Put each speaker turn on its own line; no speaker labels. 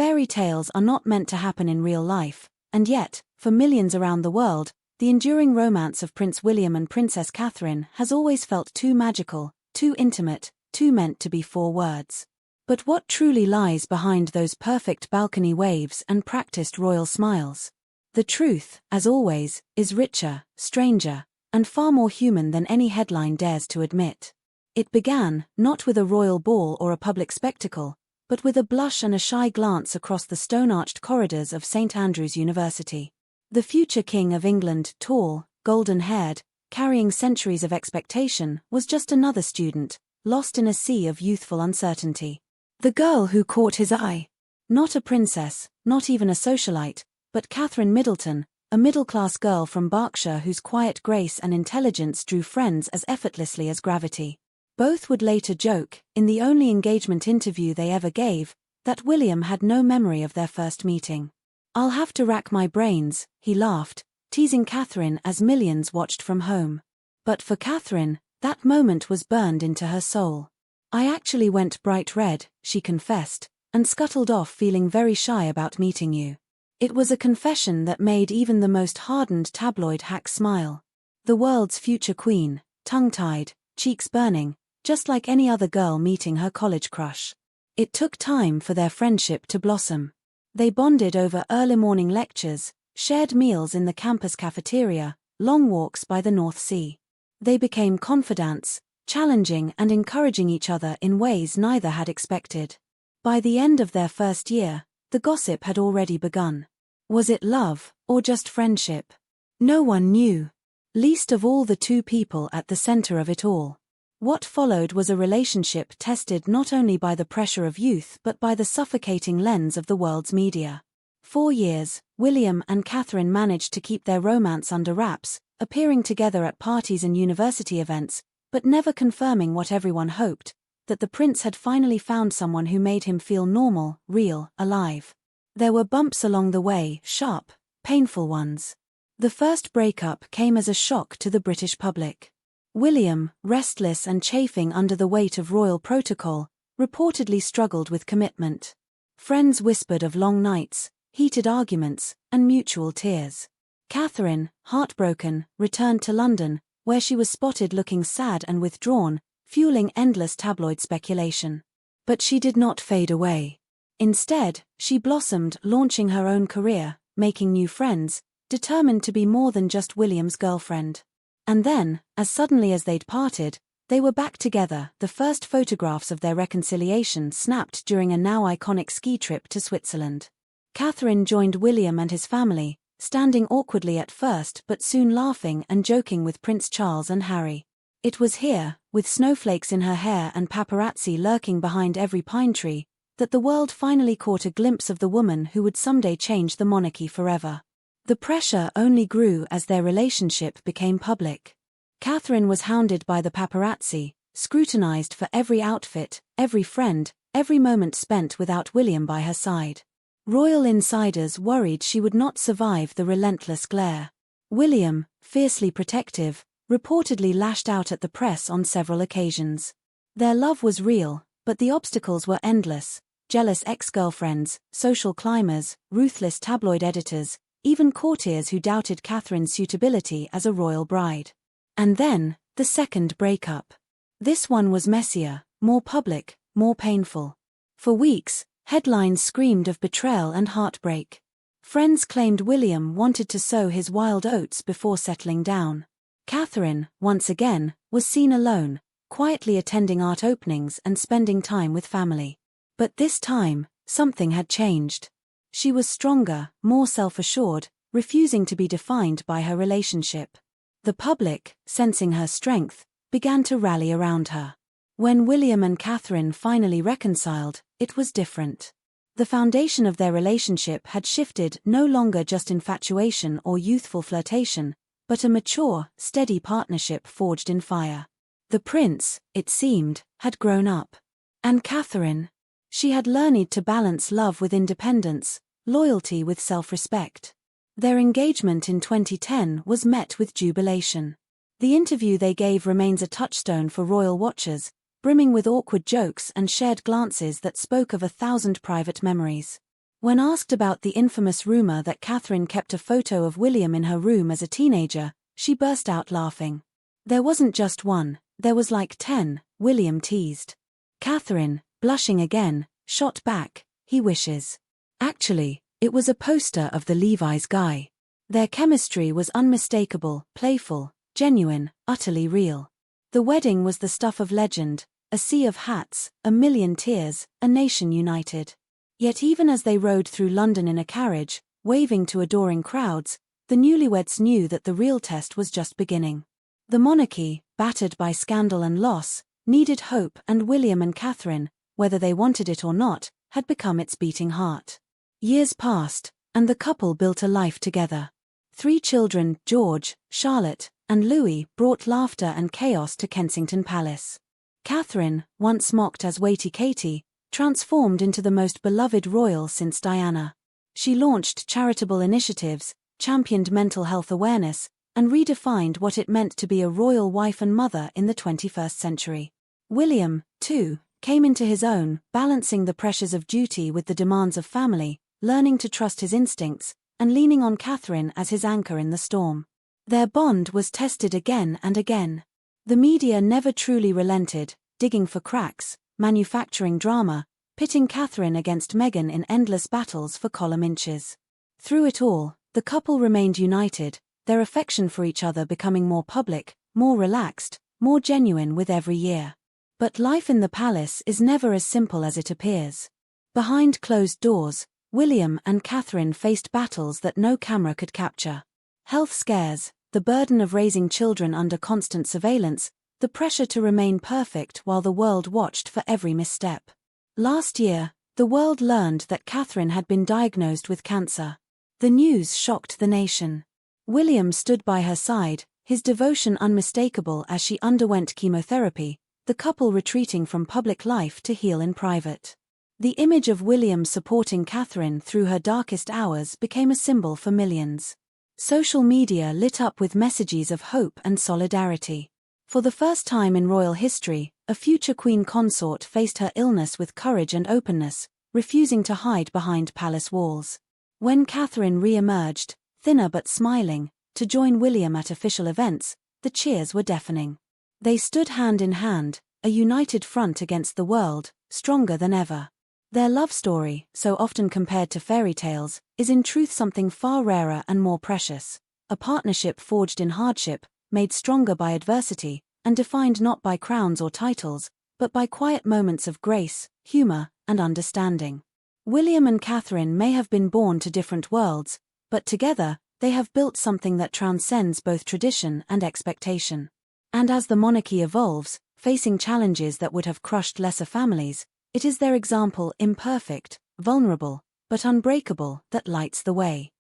Fairy tales are not meant to happen in real life, and yet, for millions around the world, the enduring romance of Prince William and Princess Catherine has always felt too magical, too intimate, too meant to be four words. But what truly lies behind those perfect balcony waves and practiced royal smiles? The truth, as always, is richer, stranger, and far more human than any headline dares to admit. It began, not with a royal ball or a public spectacle, but with a blush and a shy glance across the stone-arched corridors of St. Andrew's University. The future King of England, tall, golden-haired, carrying centuries of expectation, was just another student, lost in a sea of youthful uncertainty. The girl who caught his eye. Not a princess, not even a socialite, but Catherine Middleton, a middle-class girl from Berkshire whose quiet grace and intelligence drew friends as effortlessly as gravity. Both would later joke, in the only engagement interview they ever gave, that William had no memory of their first meeting. "I'll have to rack my brains," he laughed, teasing Catherine as millions watched from home. But for Catherine, that moment was burned into her soul. "I actually went bright red," she confessed, "and scuttled off feeling very shy about meeting you." It was a confession that made even the most hardened tabloid hack smile. The world's future queen, tongue-tied, cheeks burning, just like any other girl meeting her college crush. It took time for their friendship to blossom. They bonded over early morning lectures, shared meals in the campus cafeteria, long walks by the North Sea. They became confidants, challenging and encouraging each other in ways neither had expected. By the end of their first year, the gossip had already begun. Was it love, or just friendship? No one knew. Least of all the two people at the center of it all. What followed was a relationship tested not only by the pressure of youth but by the suffocating lens of the world's media. 4 years, William and Catherine managed to keep their romance under wraps, appearing together at parties and university events, but never confirming what everyone hoped, that the prince had finally found someone who made him feel normal, real, alive. There were bumps along the way, sharp, painful ones. The first breakup came as a shock to the British public. William, restless and chafing under the weight of royal protocol, reportedly struggled with commitment. Friends whispered of long nights, heated arguments, and mutual tears. Catherine, heartbroken, returned to London, where she was spotted looking sad and withdrawn, fueling endless tabloid speculation. But she did not fade away. Instead, she blossomed, launching her own career, making new friends, determined to be more than just William's girlfriend. And then, as suddenly as they'd parted, they were back together, the first photographs of their reconciliation snapped during a now iconic ski trip to Switzerland. Catherine joined William and his family, standing awkwardly at first but soon laughing and joking with Prince Charles and Harry. It was here, with snowflakes in her hair and paparazzi lurking behind every pine tree, that the world finally caught a glimpse of the woman who would someday change the monarchy forever. The pressure only grew as their relationship became public. Catherine was hounded by the paparazzi, scrutinized for every outfit, every friend, every moment spent without William by her side. Royal insiders worried she would not survive the relentless glare. William, fiercely protective, reportedly lashed out at the press on several occasions. Their love was real, but the obstacles were endless: jealous ex-girlfriends, social climbers, ruthless tabloid editors, even courtiers who doubted Catherine's suitability as a royal bride. And then, the second breakup. This one was messier, more public, more painful. For weeks, headlines screamed of betrayal and heartbreak. Friends claimed William wanted to sow his wild oats before settling down. Catherine, once again, was seen alone, quietly attending art openings and spending time with family. But this time, something had changed. She was stronger, more self-assured, refusing to be defined by her relationship. The public, sensing her strength, began to rally around her. When William and Catherine finally reconciled, it was different. The foundation of their relationship had shifted, no longer just infatuation or youthful flirtation, but a mature, steady partnership forged in fire. The prince, it seemed, had grown up. And Catherine? She had learned to balance love with independence, loyalty with self-respect. Their engagement in 2010 was met with jubilation. The interview they gave remains a touchstone for royal watchers, brimming with awkward jokes and shared glances that spoke of 1,000 private memories. When asked about the infamous rumor that Catherine kept a photo of William in her room as a teenager, she burst out laughing. "There wasn't just one, there was like 10, William teased. Catherine, blushing again, shot back, "He wishes. Actually, it was a poster of the Levi's guy." Their chemistry was unmistakable, playful, genuine, utterly real. The wedding was the stuff of legend, a sea of hats, a million tears, a nation united. Yet even as they rode through London in a carriage, waving to adoring crowds, the newlyweds knew that the real test was just beginning. The monarchy, battered by scandal and loss, needed hope, and William and Catherine, whether they wanted it or not, had become its beating heart. Years passed, and the couple built a life together. 3 children, George, Charlotte, and Louis, brought laughter and chaos to Kensington Palace. Catherine, once mocked as weighty Katie, transformed into the most beloved royal since Diana. She launched charitable initiatives, championed mental health awareness, and redefined what it meant to be a royal wife and mother in the 21st century. William, too, came into his own, balancing the pressures of duty with the demands of family, learning to trust his instincts, and leaning on Catherine as his anchor in the storm. Their bond was tested again and again. The media never truly relented, digging for cracks, manufacturing drama, pitting Catherine against Meghan in endless battles for column inches. Through it all, the couple remained united, their affection for each other becoming more public, more relaxed, more genuine with every year. But life in the palace is never as simple as it appears. Behind closed doors, William and Catherine faced battles that no camera could capture. Health scares, the burden of raising children under constant surveillance, the pressure to remain perfect while the world watched for every misstep. Last year, the world learned that Catherine had been diagnosed with cancer. The news shocked the nation. William stood by her side, his devotion unmistakable as she underwent chemotherapy, the couple retreating from public life to heal in private. The image of William supporting Catherine through her darkest hours became a symbol for millions. Social media lit up with messages of hope and solidarity. For the first time in royal history, a future queen consort faced her illness with courage and openness, refusing to hide behind palace walls. When Catherine re-emerged, thinner but smiling, to join William at official events, the cheers were deafening. They stood hand in hand, a united front against the world, stronger than ever. Their love story, so often compared to fairy tales, is in truth something far rarer and more precious. A partnership forged in hardship, made stronger by adversity, and defined not by crowns or titles, but by quiet moments of grace, humor, and understanding. William and Catherine may have been born to different worlds, but together, they have built something that transcends both tradition and expectation. And as the monarchy evolves, facing challenges that would have crushed lesser families, it is their example, imperfect, vulnerable, but unbreakable, that lights the way.